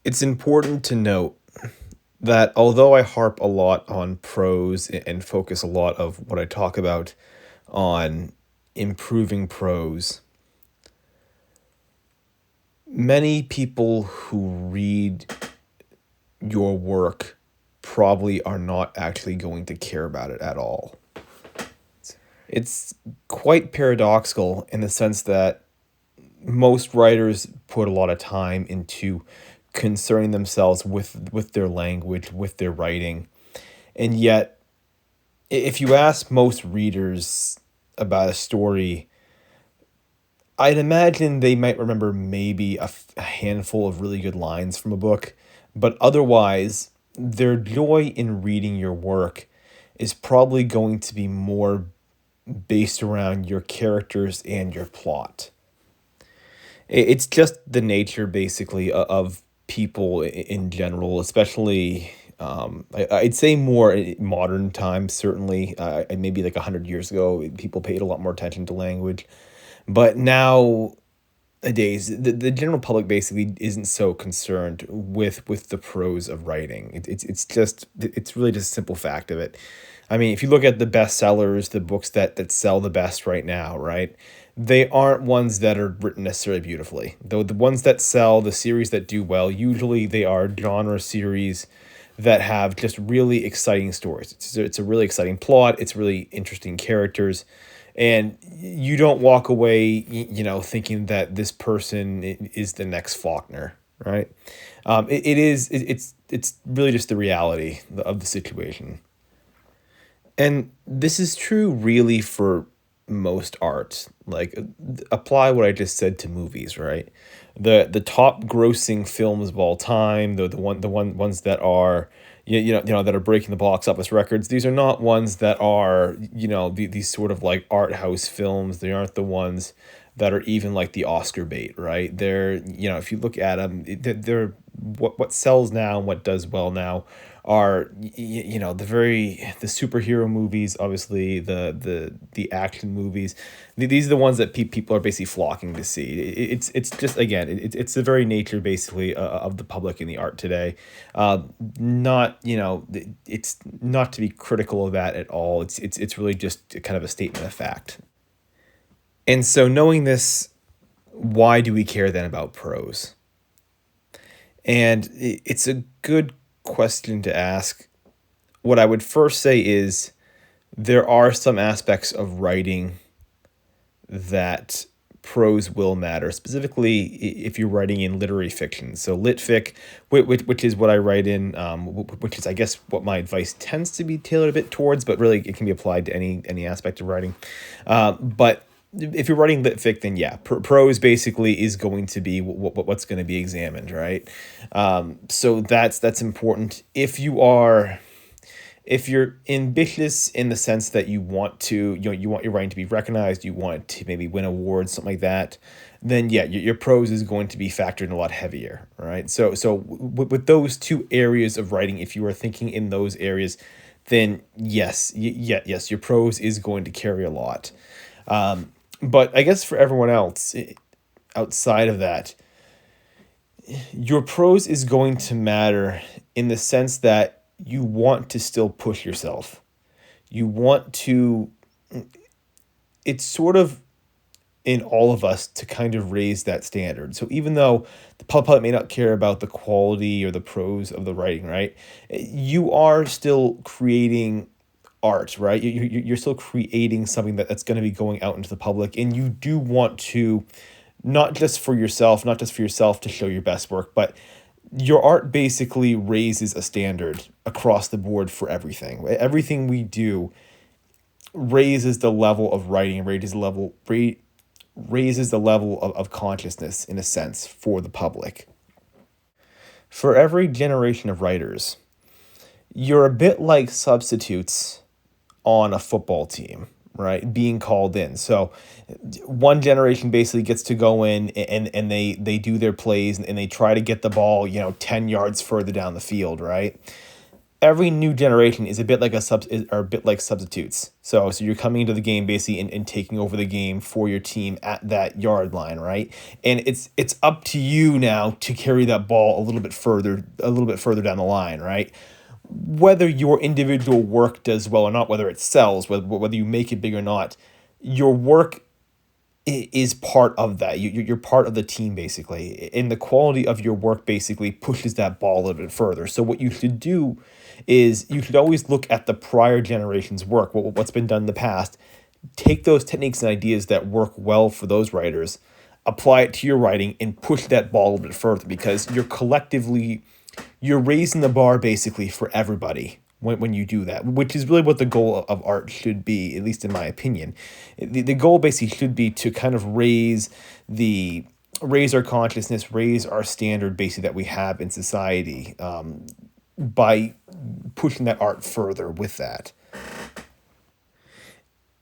It's important to note that although I harp a lot on prose and focus a lot of what I talk about on improving prose, many people who read your work probably are not actually going to care about it at all. It's quite paradoxical in the sense that most writers put a lot of time into concerning themselves with their language, with their writing. And yet, if you ask most readers about a story, I'd imagine they might remember maybe a handful of really good lines from a book, but otherwise, their joy in reading your work is probably going to be more based around your characters and your plot. It's just the nature, basically, of people in general, especially. I'd say more in modern times, certainly. Maybe like 100 years ago, people paid a lot more attention to language. But nowadays, the general public basically isn't so concerned with the prose of writing. It's really just a simple fact of it. I mean, if you look at the bestsellers, the books that sell the best right now, right? They aren't ones that are written necessarily beautifully. Though the ones that sell, the series that do well, usually they are genre series that have just really exciting stories. It's a really exciting plot. It's really interesting characters, and you don't walk away, thinking that this person is the next Faulkner, right? It's really just the reality of the situation. And this is true really for most art. Like, apply what I just said to movies, right? The top grossing films of all time, ones that are that are breaking the box office records. These are not ones that are, these sort of like art house films. They aren't the ones that are even like the Oscar bait, right? They're, if you look at them, they're what sells now and what does well now are the superhero movies, obviously the action movies. These are the ones that people are basically flocking to see. It's just, again, it's the very nature, basically, of the public in the art today. Not, it's not to be critical of that at all. It's really just kind of a statement of fact. And so, knowing this, why do we care then about prose? And it's a good question to ask. What I would first say is there are some aspects of writing that prose will matter, specifically if you're writing in literary fiction. So lit fic, which is what I write in, which is, I guess, what my advice tends to be tailored a bit towards, but really it can be applied to any aspect of writing. But if you're writing lit fic, then yeah, prose basically is going to be what's going to be examined, right? So that's important. If you're ambitious in the sense that you want to, you want your writing to be recognized, you want it to maybe win awards, something like that, then yeah, your prose is going to be factored in a lot heavier, right? So with those two areas of writing, if you are thinking in those areas, then yes, yes, your prose is going to carry a lot. But I guess for everyone else, outside of that, your prose is going to matter in the sense that you want to still push yourself. You want to, it's sort of in all of us to kind of raise that standard. So even though the public may not care about the quality or the prose of the writing, right? You are still creating art, right? You're still creating something that's going to be going out into the public, and you do want to, not just for yourself to show your best work, but your art basically raises a standard across the board for everything. Everything we do raises the level of writing, raises the level of consciousness, in a sense, for the public. For every generation of writers, you're a bit like substitutes on a football team, right? Being called in. So one generation basically gets to go in and they do their plays and they try to get the ball, 10 yards further down the field, right? every new generation is a bit like or a bit like substitutes. So you're coming into the game basically and taking over the game for your team at that yard line, right? And it's up to you now to carry that ball a little bit further down the line, right? Whether your individual work does well or not, whether it sells, whether you make it big or not, your work is part of that. You're part of the team basically, and the quality of your work basically pushes that ball a little bit further. So what you should do is you should always look at the prior generation's work, what's been done in the past, take those techniques and ideas that work well for those writers, apply it to your writing, and push that ball a little bit further, because you're raising the bar basically for everybody when you do that, which is really what the goal of art should be, at least in my opinion. The goal basically should be to kind of raise our consciousness, raise our standard basically that we have in society, by pushing that art further with that.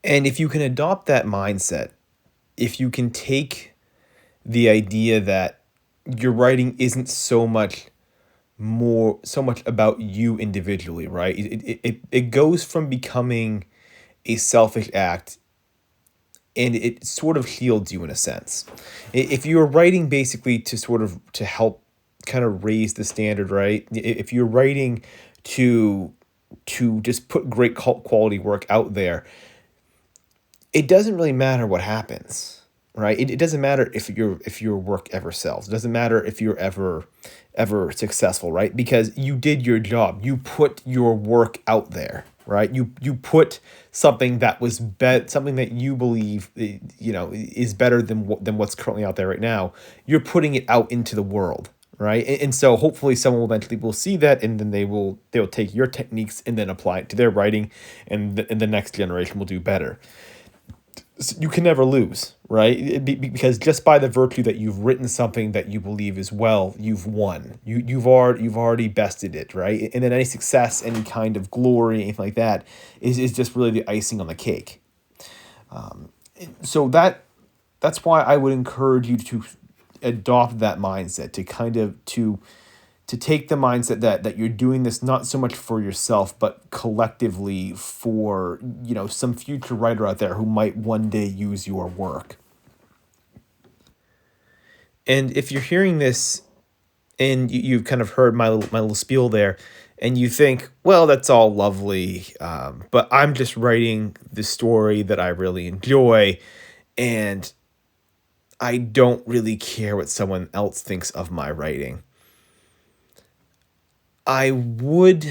And if you can adopt that mindset, if you can take the idea that your writing isn't so much about you individually, right? It goes from becoming a selfish act, and it sort of shields you in a sense. If you're writing basically to help kind of raise the standard, right? If you're writing to just put great quality work out there, it doesn't really matter what happens, right? It doesn't matter if your work ever sells. It doesn't matter if you're ever successful, right? Because you did your job. You put your work out there, right? You put something that was something that you believe is better than what's currently out there right now. You're putting it out into the world, right? And so hopefully someone eventually will see that, and then they'll take your techniques and then apply it to their writing, and the next generation will do better. You can never lose, right? Because just by the virtue that you've written something that you believe is well, you've won. You've already bested it, right? And then any success, any kind of glory, anything like that, is just really the icing on the cake. So that's why I would encourage you to adopt that mindset, to kind of to take the mindset that you're doing this not so much for yourself, but collectively for, some future writer out there who might one day use your work. And if you're hearing this and you've kind of heard my little spiel there, and you think, well, that's all lovely, but I'm just writing the story that I really enjoy, and I don't really care what someone else thinks of my writing, I would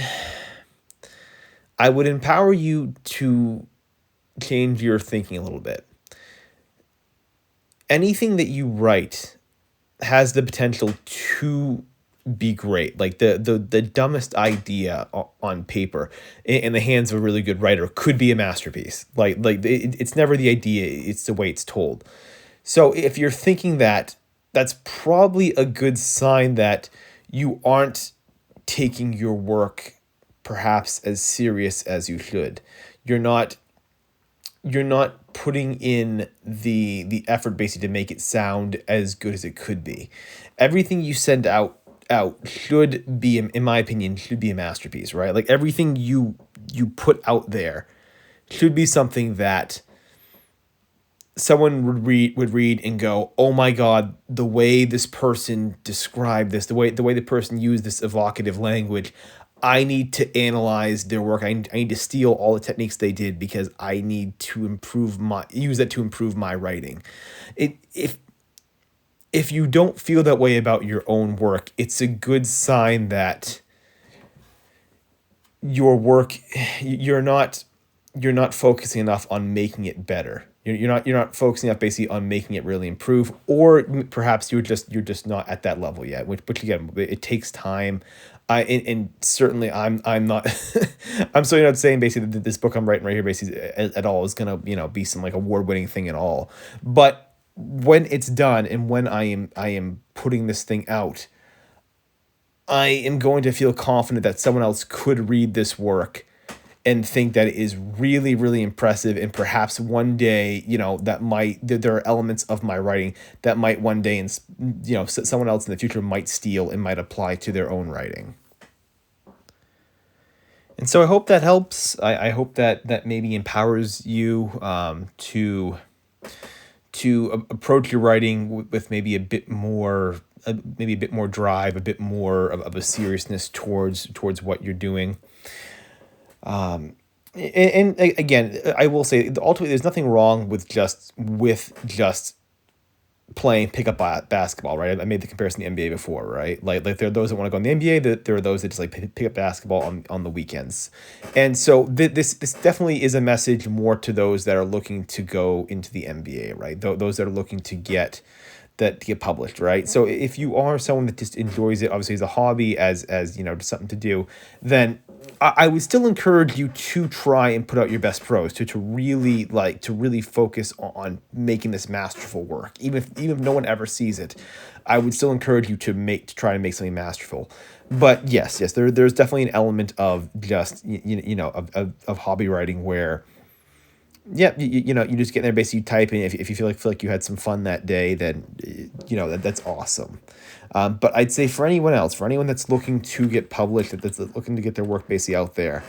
empower you to change your thinking a little bit. Anything that you write has the potential to be great. Like the dumbest idea on paper in the hands of a really good writer could be a masterpiece. It's never the idea, it's the way it's told. So if you're thinking that, that's probably a good sign that you aren't taking your work perhaps as serious as you should. You're not putting in the effort basically to make it sound as good as it could be. Everything you send out should be, in my opinion, should be a masterpiece, right? Like everything you put out there should be something that someone would read and go, oh my God, the way this person described this, the way the person used this evocative language, I need to analyze their work. I need to steal all the techniques they did because I need to use that to improve my writing. If you don't feel that way about your own work, it's a good sign that your work, you're not focusing enough on making it better. You're not focusing enough basically on making it really improve, or perhaps you're just not at that level yet. Which again, it takes time. And certainly I'm not I'm certainly not saying basically that this book I'm writing right here basically at all is gonna be some like award-winning thing at all. But when it's done and when I am putting this thing out, I am going to feel confident that someone else could read this work and think that it is really, really impressive, and perhaps one day, there are elements of my writing that might one day, and someone else in the future might steal and might apply to their own writing. And so I hope that helps. I hope that maybe empowers you to approach your writing with maybe a bit more, maybe a bit more drive, a bit more of a seriousness towards what you're doing. And again, I will say ultimately there's nothing wrong with just playing pickup basketball, right? I made the comparison to the NBA before, right? Like there are those that want to go in the NBA, that there are those that just like pick up basketball on the weekends. And so this definitely is a message more to those that are looking to go into the NBA, right? Those that are looking to get published, right? So if you are someone that just enjoys it, obviously as a hobby, as you know, just something to do, then I would still encourage you to try and put out your best prose, to really focus on making this masterful work. Even if no one ever sees it, I would still encourage you to try to make something masterful. But yes, there's definitely an element of just of hobby writing where, yeah, you just get in there, basically type in. If you feel like you had some fun that day, then that's awesome. But I'd say for anyone else, for anyone that's looking to get published, that's looking to get their work basically out there,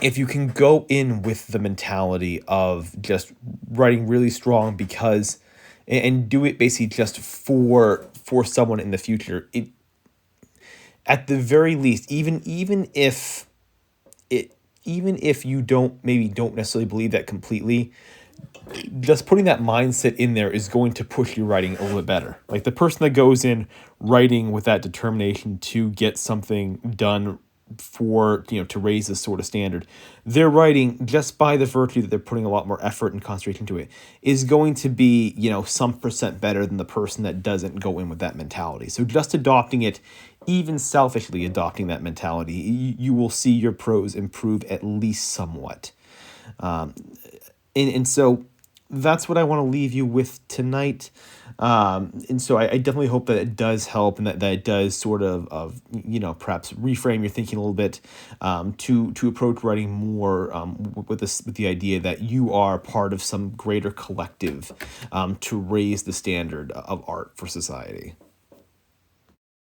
if you can go in with the mentality of just writing really strong because, and do it basically just for someone in the future, it, at the very least, it even if you don't necessarily believe that completely, just putting that mindset in there is going to push your writing a little bit better. Like the person that goes in writing with that determination to get something done to raise this sort of standard, their writing, just by the virtue that they're putting a lot more effort and concentration into it, is going to be, some percent better than the person that doesn't go in with that mentality. So just adopting it, even selfishly adopting that mentality, you will see your prose improve at least somewhat. And so that's what I want to leave you with tonight. And so I definitely hope that it does help, and that it does sort of perhaps reframe your thinking a little bit, to approach writing more with the idea that you are part of some greater collective, to raise the standard of art for society.